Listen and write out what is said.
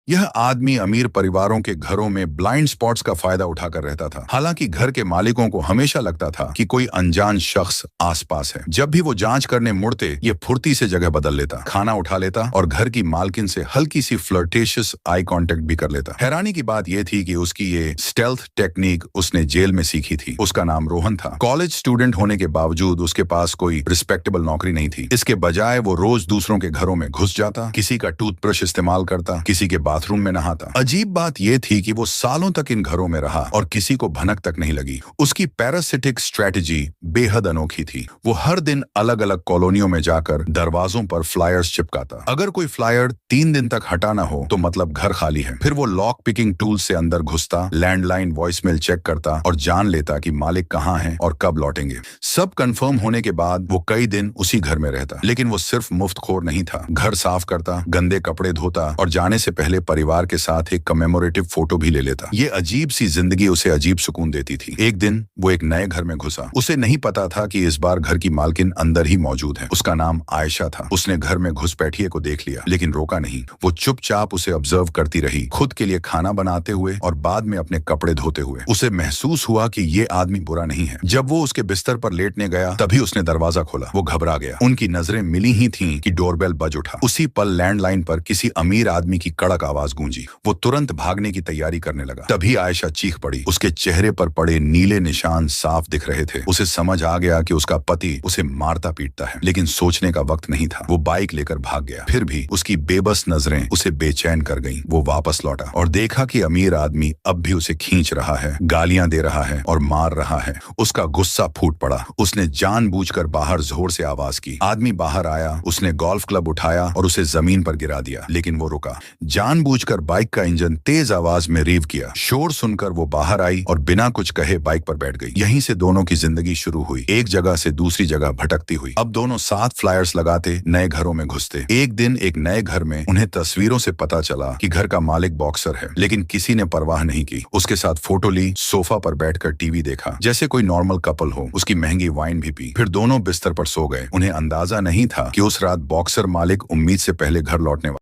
यह आदमी अमीर परिवारों के घरों में ब्लाइंड स्पॉट्स का फायदा उठाकर रहता था। हालांकि घर के मालिकों को हमेशा लगता था कि कोई अनजान शख्स आसपास है। जब भी वो जांच करने मुड़ते, ये फुर्ती से जगह बदल लेता, खाना उठा लेता और घर की मालकिन से हल्की सी फ्लर्टेशियस आई कांटेक्ट भी कर लेता। हैरानी की बात यह थी कि उसकी ये स्टेल्थ टेक्निक उसने जेल में सीखी थी। उसका नाम रोहन था। कॉलेज स्टूडेंट होने के बावजूद उसके पास कोई रिस्पेक्टेबल नौकरी नहीं थी। इसके बजाय वो रोज दूसरों के घरों में घुस जाता, किसी का टूथब्रश इस्तेमाल करता, किसी के बाथरूम में नहाता। अजीब बात यह थी कि वो सालों तक इन घरों में रहा और किसी को भनक तक नहीं लगी। उसकी पैरासिटिक स्ट्रेटजी बेहद अनोखी थी। वो हर दिन अलग अलग कॉलोनियों में जाकर दरवाजों पर फ्लायर्स चिपकाता। अगर कोई फ्लायर 3 दिन तक हटा ना हो तो मतलब घर खाली है। फिर वो लॉक पिकिंग टूल से अंदर घुसता, लैंडलाइन वॉइसमेल चेक करता और जान लेता कि मालिक कहाँ हैं और कब लौटेंगे। सब कंफर्म होने के बाद वो कई दिन उसी घर में रहता। लेकिन वो सिर्फ मुफ्तखोर नहीं था। घर साफ करता, गंदे कपड़े धोता और जाने से पहले परिवार के साथ एक कमेमोरेटिव फोटो भी ले लेता। ये अजीब सी जिंदगी उसे अजीब सुकून देती थी। एक दिन वो एक नए घर में घुसा। उसे नहीं पता था कि इस बार घर की मालकिन अंदर ही मौजूद है। उसका नाम आयशा था। उसने घर में घुसपैठिए को देख लिया, लेकिन रोका नहीं। वो चुपचाप उसे ऑब्जर्व करती रही, खुद के लिए खाना बनाते हुए और बाद में अपने कपड़े धोते हुए। उसे महसूस हुआ कि ये आदमी बुरा नहीं है। जब वो उसके बिस्तर पर लेटने गया, तभी उसने दरवाजा खोला। वो घबरा गया। उनकी नजरें मिली ही थीं कि डोरबेल बज उठा। उसी पल लैंडलाइन पर किसी अमीर आदमी की कड़क आवाज गूंजी। वो तुरंत भागने की तैयारी करने लगा। तभी आयशा चीख पड़ी। उसके चेहरे पर पड़े नीले निशान साफ दिख रहे थे। उसे समझ आ गया कि उसका पति उसे मारता पीटता है, लेकिन सोचने का वक्त नहीं था। वो बाइक लेकर भाग गया। फिर भी उसकी बेबस नजरें उसे बेचैन कर गईं। वो वापस लौटा और देखा कि अमीर आदमी अब भी उसे खींच रहा है, गालियां दे रहा है और मार रहा है। उसका गुस्सा फूट पड़ा। उसने जानबूझकर बाहर जोर से आवाज की। आदमी बाहर आया। उसने गोल्फ क्लब उठाया और उसे जमीन पर गिरा दिया, लेकिन वो रुका। जानबूझकर बाइक का इंजन तेज आवाज में रीव किया। शोर सुनकर वो बाहर आई और बिना कुछ कहे बाइक पर बैठ गई। यहीं से दोनों की जिंदगी शुरू हुई, एक जगह से दूसरी जगह भटकती हुई। अब दोनों साथ फ्लायर्स लगाते, नए घरों में घुसते। एक दिन एक नए घर में उन्हें तस्वीरों से पता चला कि घर का मालिक बॉक्सर है, लेकिन किसी ने परवाह नहीं की। उसके साथ फोटो ली, सोफा पर बैठकर टीवी देखा जैसे कोई नॉर्मल कपल हो। उसकी महंगी वाइन भी पी। फिर दोनों बिस्तर पर सो गए। उन्हें अंदाजा नहीं था कि उस रात बॉक्सर मालिक उम्मीद से पहले घर लौटने वाला